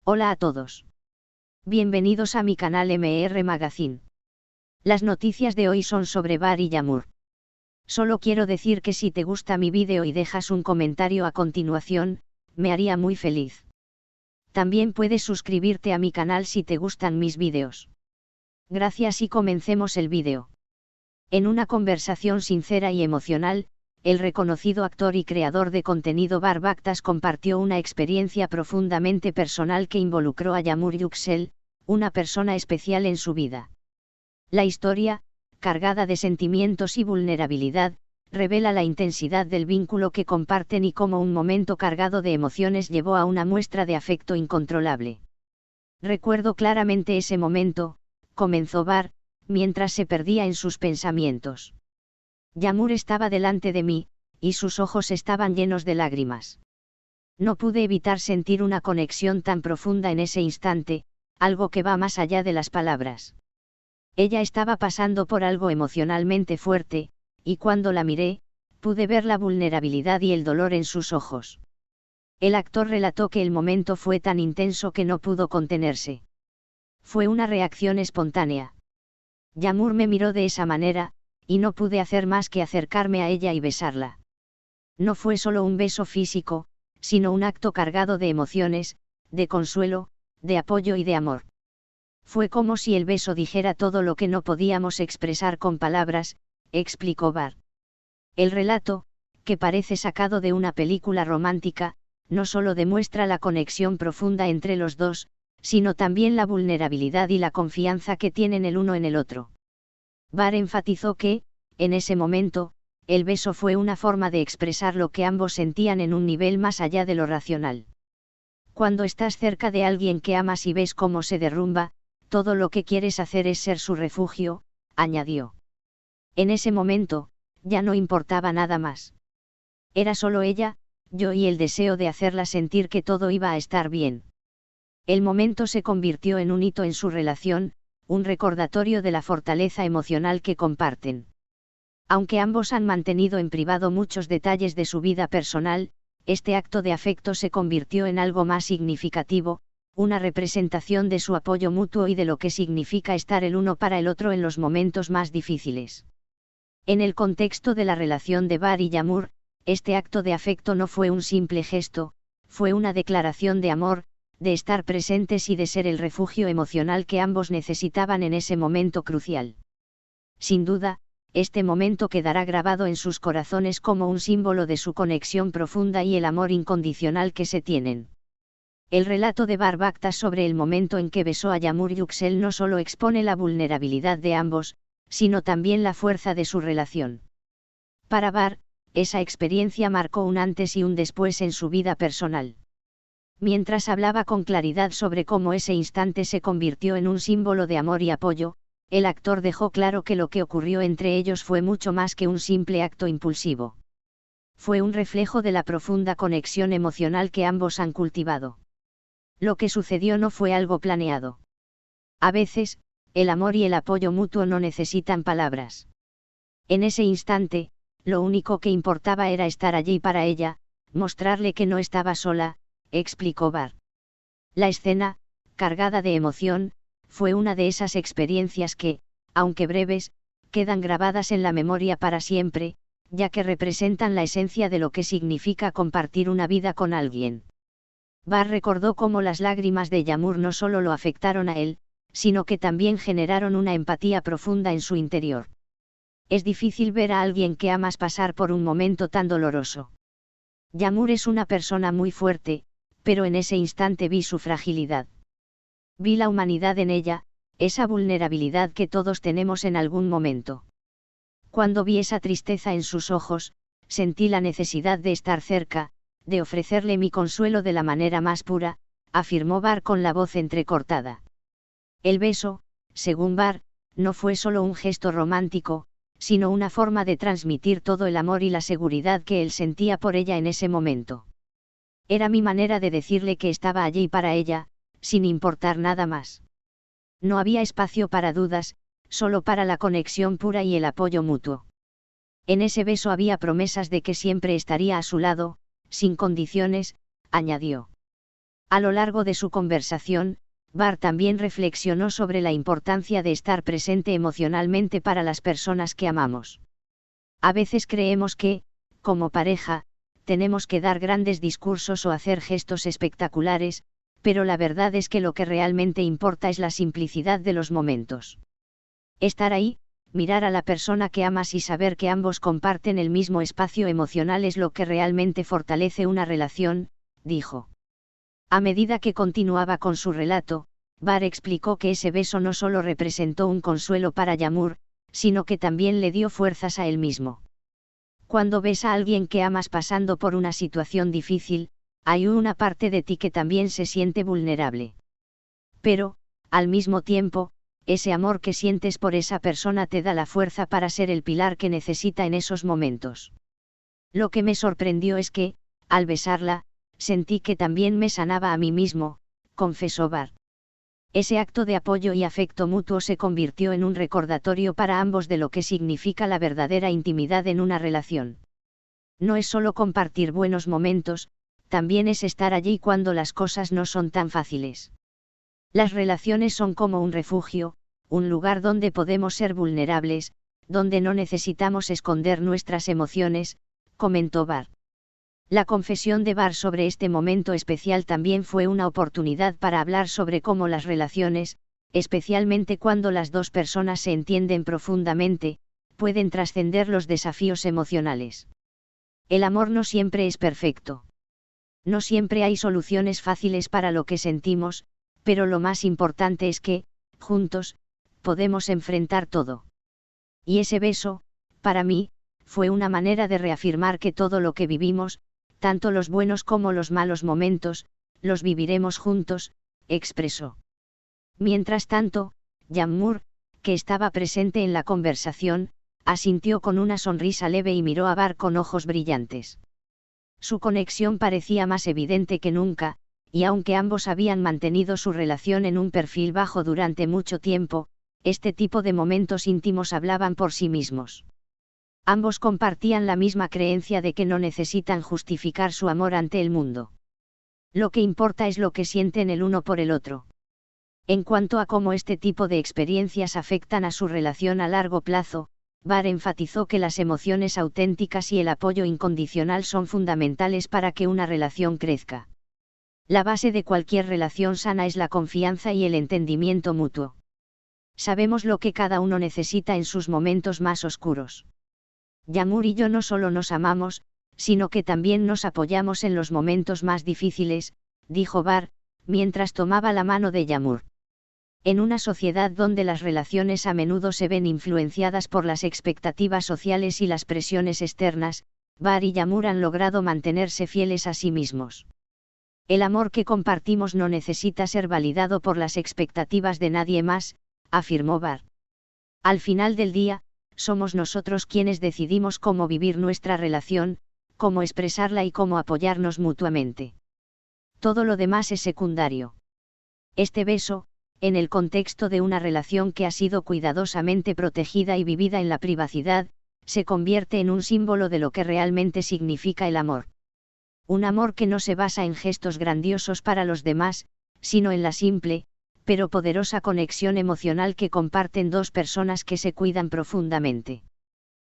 Hola a todos. Bienvenidos a mi canal MR Magazine. Las noticias de hoy son sobre Bar y Yağmur. Solo quiero decir que si te gusta mi vídeo y dejas un comentario a continuación, me haría muy feliz. También puedes suscribirte a mi canal si te gustan mis vídeos. Gracias y comencemos el vídeo. En una conversación sincera y emocional, el reconocido actor y creador de contenido Bar Baktas compartió una experiencia profundamente personal que involucró a Yağmur Yüksel, una persona especial en su vida. La historia, cargada de sentimientos y vulnerabilidad, revela la intensidad del vínculo que comparten y cómo un momento cargado de emociones llevó a una muestra de afecto incontrolable. Recuerdo claramente ese momento, comenzó Bar, mientras se perdía en sus pensamientos. Yağmur estaba delante de mí, y sus ojos estaban llenos de lágrimas. No pude evitar sentir una conexión tan profunda en ese instante, algo que va más allá de las palabras. Ella estaba pasando por algo emocionalmente fuerte, y cuando la miré, pude ver la vulnerabilidad y el dolor en sus ojos. El actor relató que el momento fue tan intenso que no pudo contenerse. Fue una reacción espontánea. Yağmur me miró de esa manera, y no pude hacer más que acercarme a ella y besarla. No fue solo un beso físico, sino un acto cargado de emociones, de consuelo, de apoyo y de amor. Fue como si el beso dijera todo lo que no podíamos expresar con palabras, explicó Bar. El relato, que parece sacado de una película romántica, no solo demuestra la conexión profunda entre los dos, sino también la vulnerabilidad y la confianza que tienen el uno en el otro. Bar enfatizó que, en ese momento, el beso fue una forma de expresar lo que ambos sentían en un nivel más allá de lo racional. Cuando estás cerca de alguien que amas y ves cómo se derrumba, todo lo que quieres hacer es ser su refugio, añadió. En ese momento, ya no importaba nada más. Era solo ella, yo y el deseo de hacerla sentir que todo iba a estar bien. El momento se convirtió en un hito en su relación, un recordatorio de la fortaleza emocional que comparten. Aunque ambos han mantenido en privado muchos detalles de su vida personal, este acto de afecto se convirtió en algo más significativo, una representación de su apoyo mutuo y de lo que significa estar el uno para el otro en los momentos más difíciles. En el contexto de la relación de Bar y Yağmur, este acto de afecto no fue un simple gesto, fue una declaración de amor, de estar presentes y de ser el refugio emocional que ambos necesitaban en ese momento crucial. Sin duda, este momento quedará grabado en sus corazones como un símbolo de su conexión profunda y el amor incondicional que se tienen. El relato de Bar Baktas sobre el momento en que besó a Yağmur Yüksel no solo expone la vulnerabilidad de ambos, sino también la fuerza de su relación. Para Bar, esa experiencia marcó un antes y un después en su vida personal. Mientras hablaba con claridad sobre cómo ese instante se convirtió en un símbolo de amor y apoyo, el actor dejó claro que lo que ocurrió entre ellos fue mucho más que un simple acto impulsivo. Fue un reflejo de la profunda conexión emocional que ambos han cultivado. Lo que sucedió no fue algo planeado. A veces, el amor y el apoyo mutuo no necesitan palabras. En ese instante, lo único que importaba era estar allí para ella, mostrarle que no estaba sola, explicó Bar. La escena, cargada de emoción, fue una de esas experiencias que, aunque breves, quedan grabadas en la memoria para siempre, ya que representan la esencia de lo que significa compartir una vida con alguien. Bar recordó cómo las lágrimas de Yağmur no solo lo afectaron a él, sino que también generaron una empatía profunda en su interior. Es difícil ver a alguien que amas pasar por un momento tan doloroso. Yağmur es una persona muy fuerte, pero en ese instante vi su fragilidad. Vi la humanidad en ella, esa vulnerabilidad que todos tenemos en algún momento. Cuando vi esa tristeza en sus ojos, sentí la necesidad de estar cerca, de ofrecerle mi consuelo de la manera más pura, afirmó Bar con la voz entrecortada. El beso, según Bar, no fue solo un gesto romántico, sino una forma de transmitir todo el amor y la seguridad que él sentía por ella en ese momento. Era mi manera de decirle que estaba allí para ella, sin importar nada más. No había espacio para dudas, solo para la conexión pura y el apoyo mutuo. En ese beso había promesas de que siempre estaría a su lado, sin condiciones, añadió. A lo largo de su conversación, Bar también reflexionó sobre la importancia de estar presente emocionalmente para las personas que amamos. A veces creemos que, como pareja, tenemos que dar grandes discursos o hacer gestos espectaculares, pero la verdad es que lo que realmente importa es la simplicidad de los momentos. Estar ahí, mirar a la persona que amas y saber que ambos comparten el mismo espacio emocional es lo que realmente fortalece una relación, dijo. A medida que continuaba con su relato, Bar explicó que ese beso no solo representó un consuelo para Yağmur, sino que también le dio fuerzas a él mismo. Cuando ves a alguien que amas pasando por una situación difícil, hay una parte de ti que también se siente vulnerable. Pero, al mismo tiempo, ese amor que sientes por esa persona te da la fuerza para ser el pilar que necesita en esos momentos. Lo que me sorprendió es que, al besarla, sentí que también me sanaba a mí mismo, confesó Bar. Ese acto de apoyo y afecto mutuo se convirtió en un recordatorio para ambos de lo que significa la verdadera intimidad en una relación. No es solo compartir buenos momentos, también es estar allí cuando las cosas no son tan fáciles. Las relaciones son como un refugio, un lugar donde podemos ser vulnerables, donde no necesitamos esconder nuestras emociones, comentó Bar. La confesión de Bar sobre este momento especial también fue una oportunidad para hablar sobre cómo las relaciones, especialmente cuando las dos personas se entienden profundamente, pueden trascender los desafíos emocionales. El amor no siempre es perfecto. No siempre hay soluciones fáciles para lo que sentimos, pero lo más importante es que, juntos, podemos enfrentar todo. Y ese beso, para mí, fue una manera de reafirmar que todo lo que vivimos, tanto los buenos como los malos momentos, los viviremos juntos, expresó. Mientras tanto, Yağmur, que estaba presente en la conversación, asintió con una sonrisa leve y miró a Bar con ojos brillantes. Su conexión parecía más evidente que nunca, y aunque ambos habían mantenido su relación en un perfil bajo durante mucho tiempo, este tipo de momentos íntimos hablaban por sí mismos. Ambos compartían la misma creencia de que no necesitan justificar su amor ante el mundo. Lo que importa es lo que sienten el uno por el otro. En cuanto a cómo este tipo de experiencias afectan a su relación a largo plazo, Bar enfatizó que las emociones auténticas y el apoyo incondicional son fundamentales para que una relación crezca. La base de cualquier relación sana es la confianza y el entendimiento mutuo. Sabemos lo que cada uno necesita en sus momentos más oscuros. Yağmur y yo no solo nos amamos, sino que también nos apoyamos en los momentos más difíciles, dijo Bar, mientras tomaba la mano de Yağmur. En una sociedad donde las relaciones a menudo se ven influenciadas por las expectativas sociales y las presiones externas, Bar y Yağmur han logrado mantenerse fieles a sí mismos. El amor que compartimos no necesita ser validado por las expectativas de nadie más, afirmó Bar. Al final del día, somos nosotros quienes decidimos cómo vivir nuestra relación, cómo expresarla y cómo apoyarnos mutuamente. Todo lo demás es secundario. Este beso, en el contexto de una relación que ha sido cuidadosamente protegida y vivida en la privacidad, se convierte en un símbolo de lo que realmente significa el amor. Un amor que no se basa en gestos grandiosos para los demás, sino en la simple, pero poderosa conexión emocional que comparten dos personas que se cuidan profundamente.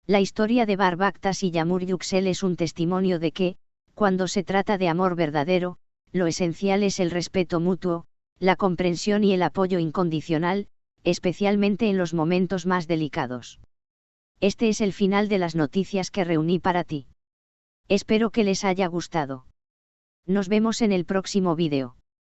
La historia de Bar Baktas y Yağmur Yüksel es un testimonio de que, cuando se trata de amor verdadero, lo esencial es el respeto mutuo, la comprensión y el apoyo incondicional, especialmente en los momentos más delicados. Este es el final de las noticias que reuní para ti. Espero que les haya gustado. Nos vemos en el próximo vídeo.